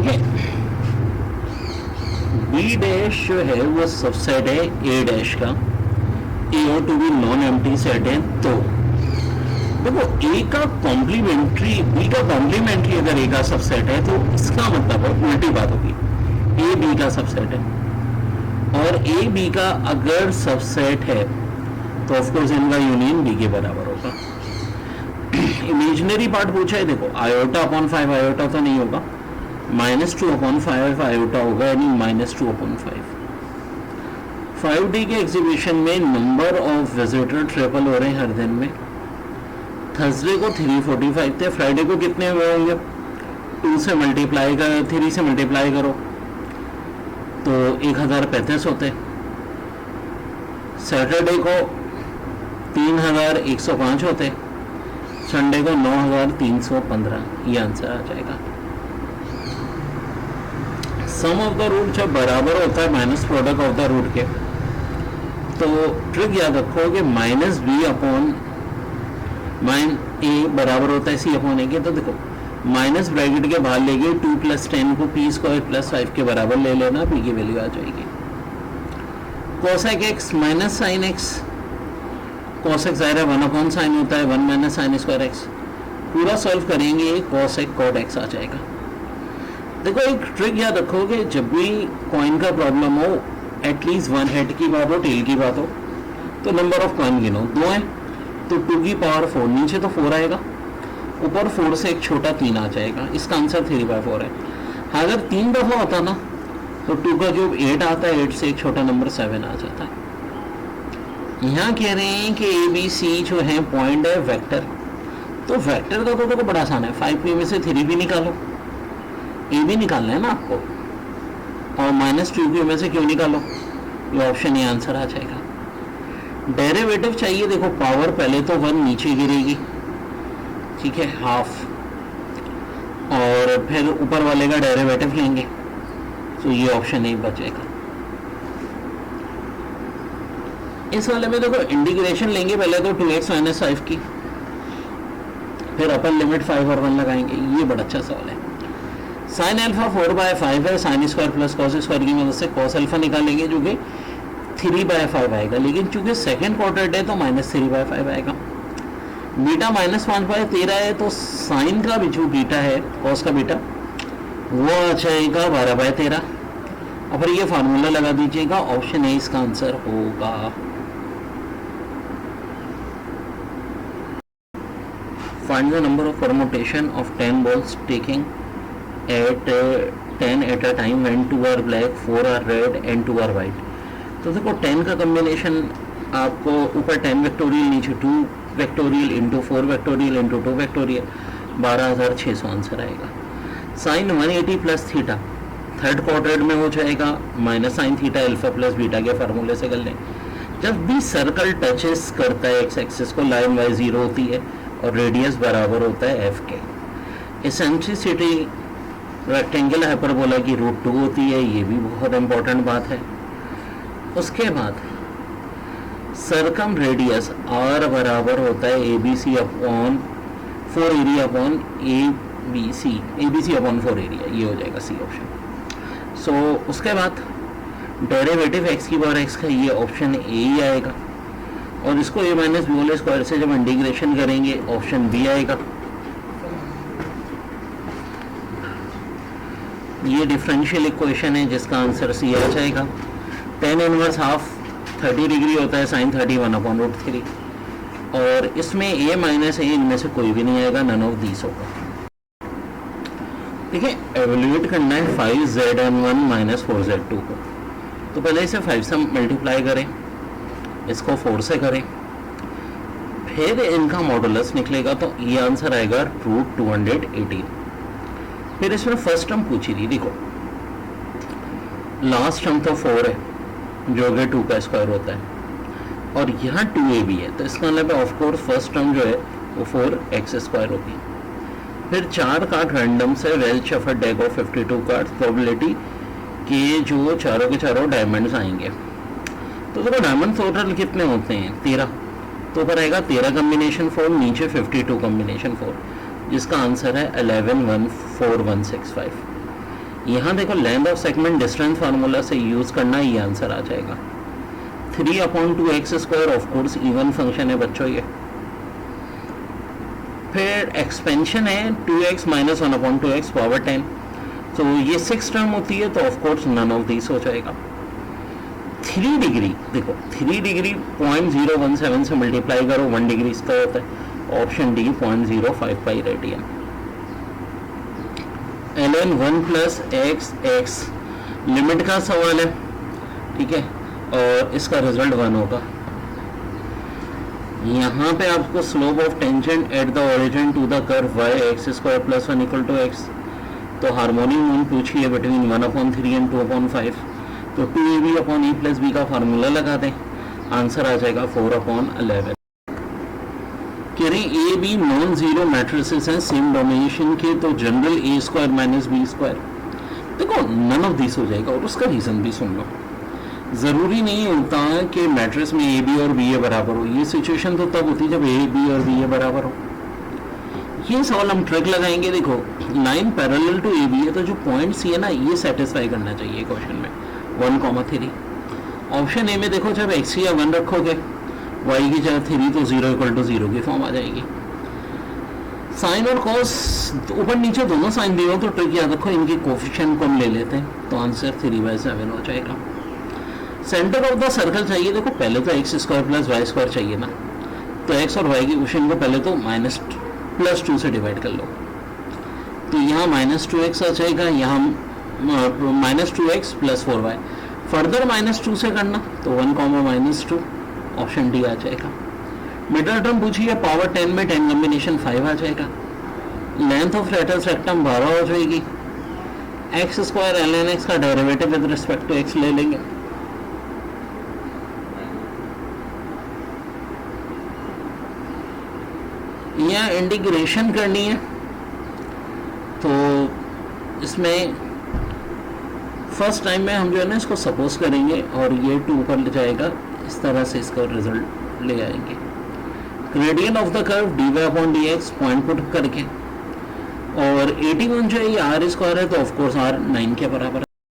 ठीक है, B dash जो है वो सबसेट है ए डैश का, ए और to B non empty set है। तो देखो ए का कॉम्प्लीमेंट्री बी का कॉम्प्लीमेंट्री अगर ए का सबसेट है तो इसका मतलब उल्टी बात होगी, ए बी का सबसेट है और ए बी का अगर सबसेट है तो ऑफकोर्स इनका यूनियन बी के बराबर होगा। इमेजिनरी पार्ट पूछा है, देखो आयोटा अपॉन 5 आयोटा तो नहीं होगा, -2/5 आयोटा होगा, यानी -2/5। 5D के एग्जीबिशन में नंबर ऑफ विजिटर ट्रिपल हो रहे हैं हर दिन में। थर्सडे को 345 थे, फ्राइडे को कितने हुए होंगे? 2 से मल्टीप्लाई कर 3 से मल्टीप्लाई करो तो 1035 होते। सैटरडे को 3105 होते, संडे को 9315। ये आंसर आ जाएगा। सम ऑफ द रूट जब बराबर होता है minus product of the root के, तो ट्रिक याद रखो कि -b अपॉन -a बराबर होता है c/a के। तो देखो माइनस ब्रैकेट के बाहर लेके 2 + 10 को p² + 5 के बराबर ले लेना, p की वैल्यू आ जाएगी। cosec x minus sine x, cosec ज़ाहिर है 1/sin होता है, 1 - sin² x। पूरा सॉल्व करेंगे cosec cot x आ जाएगा। देखो एक ट्रिक याद रखो कि जब भी कॉइन का प्रॉब्लम हो, एटलीस्ट 1 हेड की बात हो, टेल की बात हो, तो नंबर ऑफ कॉइन गिनो। 2 है तो 2 की पावर 4, नीचे तो 4 आएगा, ऊपर 4 से एक छोटा 3 आ जाएगा। इसका आंसर 3/4 है। अगर 3 दफ़ा होता ना तो 2 का क्यूब 8 आता है, 8 से एक छोटा नंबर 7 आ जाता है। यहाँ कह रहे हैं कि ABC जो है पॉइंट है वेक्टर, तो वेक्टर का तो देखो बड़ा आसान है, 5p में से 3p निकालो, ए भी निकालना है ना आपको, और -2p में से क्यों निकालो, ये ऑप्शन ए आंसर आ जाएगा। डेरिवेटिव चाहिए, देखो पावर पहले तो 1 नीचे गिरेगी, ठीक है, हाफ, और फिर ऊपर वाले का डेरिवेटिव लेंगे, तो ये ऑप्शन ए बचेगा। इस वाले में देखो इंटीग्रेशन लेंगे पहले तो 2x - 5 की, फिर अपर लिमिट 5 और 1 लगाएंगे। ये बड़ा अच्छा सवाल है। साइन अल्फा 4/5 है, sin² + cos² की मदद से cos अल्फा निकालेंगे जो कि 3/5 आएगा, लेकिन चूंकि सेकेंड क्वाड्रेंट है तो -3/5 आएगा। बीटा -5/13 है, तो साइन का भी जो बीटा है, कॉस का बीटा, वो आ जाएगा 12/13। और फिर ये फार्मूला लगा दीजिएगा, ऑप्शन ए इसका आंसर होगा। Find the number of permutation of 10 balls taking at 10 at a time when 2 are black, 4 are red and 2 are white। तो देखो 10 का कम्बिनेशन आपको ऊपर 10 वेक्टोरियल, नीचे 2 vectorial into 4 vectorial into 2 vectorial, 12,600 answer आएगा। Sign 180 + theta third quadrant में हो जाएगा, -sin थीटा अल्फा + बीटा के फार्मूले से कर लें। जब भी सर्कल टचेस करता है एक्स एक्सिस को, लाइन वाई 0 होती है और रेडियस बराबर होता है एफ के। एसेंट्रिसिटी रेक्टेंगल हाइपरबोला की √2 होती है, ये भी बहुत इंपॉर्टेंट बात है। उसके बाद सरकम रेडियस आर बराबर होता है ABC upon 4 area upon ABC upon 4 area, ये हो जाएगा सी ऑप्शन। सो उसके बाद डेरिवेटिव x की पावर x का, ये ऑप्शन ए ही आएगा, और इसको a - b² से जब इंटीग्रेशन करेंगे ऑप्शन बी आएगा। ये डिफरेंशियल इक्वेशन है जिसका आंसर सी आ जाएगा। tan इनवर्स हाफ 30 डिग्री होता है, sin 30 1/√3, और इसमें a - a इनमें से कोई भी नहीं आएगा, नन ऑफ दीस होगा। ठीक है, एवेल्यूएट करना है 5z1 - 4z2 को, तो पहले इसे 5 से मल्टीप्लाई करें, इसको 4 से करें, फिर इनका मॉडुलस निकलेगा, तो ये आंसर आएगा √218। फिर इसमें फर्स्ट टर्म पूछी थी, देखो लास्ट टर्म तो 4 है जो कि 2 का स्क्वायर होता है, और यहाँ 2a भी है, तो इसका मतलब ऑफ कोर्स फर्स्ट टर्म जो है वो 4x² होगी। फिर 4 कार्ड रैंडम से, well shuffle deck of 52 card, probability कि जो चारों के चारों डायमंड्स आएंगे। तो देखो डायमंड टोटल कितने होते हैं, 13, तो ऊपर आएगा 13 कम्बिनेशन 4, नीचे 52 कम्बिनेशन 4, जिसका आंसर है 11,14165। यहाँ देखो length of segment distance formula से यूज करना, ये आंसर आ जाएगा 3/2x²। Of course even function है बच्चों ये। फिर एक्सपेंशन है 2x माइनस 1/2x पावर 10, तो ये 6 टर्म होती है, तो of course none of this हो जाएगा। 3 डिग्री देखो 3 डिग्री 0.017 से मल्टीप्लाई करो 1 डिग्री इसका होता है, option D 0.05 radian. ln 1 plus x limit का सवाल है, ठीक है, और इसका रिजल्ट 1 होगा। यहाँ पे आपको slope of tangent at the origin to the curve y x² plus 1 equal to x, तो हार्मोनिक मून पूछिए बिटवीन 1/3 एंड 2/5, तो 2ab upon e plus B का फार्मूला लगा दें, आंसर आ जाएगा 4/11। कह रहे A B non zero matrices हैं सेम डोमिनेशन के, तो जनरल a² माइनस b², देखो नन ऑफ दिस हो जाएगा, और उसका रीजन भी सुन लो। जरूरी नहीं होता कि मैट्रिक्स में ए बी और बी ए बराबर हो, ये सिचुएशन तो तब होती है जब ए बी और बी ए बराबर हो। ये सवाल हम ट्रिक लगाएंगे, देखो line parallel to A B है, तो जो पॉइंट सी है ना, ये सेटिस्फाई करना चाहिए क्वेश्चन में 1,3। ऑप्शन ए में देखो जब x या 1 रखोगे y की जगह 3, तो 0 की फॉर्म आ जाएगी। साइन और कॉस ऊपर नीचे दोनों साइन दिए हो, तो ट्रिक याद रखो इनकी कोफिशिएंट को हम ले लेते हैं, तो आंसर 3/7 हो जाएगा। सेंटर ऑफ द सर्कल चाहिए, देखो पहले तो x² प्लस y² चाहिए ना, तो x और y की क्वेश्चन को पहले तो +2 से डिवाइड कर लो, तो यहाँ -2x आ जाएगा, यहाँ -2x प्लस 4y, फर्दर -2 से करना तो 1, -2, ऑप्शन डी आ जाएगा। मिडल टर्म पूछिए पावर 10 में 10 कॉम्बिनेशन 5 आ जाएगा। लेंथ ऑफ लेटर्स रेक्टम 12 हो जाएगी। x² ln x का derivative with respect to x ले लेंगे, यहाँ इंटीग्रेशन करनी है, तो इसमें फर्स्ट टाइम में हम जो है ना इसको सपोज करेंगे और ये 2 पर ले जाएगा, इस तरह से इसका रिजल्ट ले आएंगे। Gradient of the curve dy/dx point put करके, और 81 जो है ये r² है, तो ऑफकोर्स r 9 के बराबर है।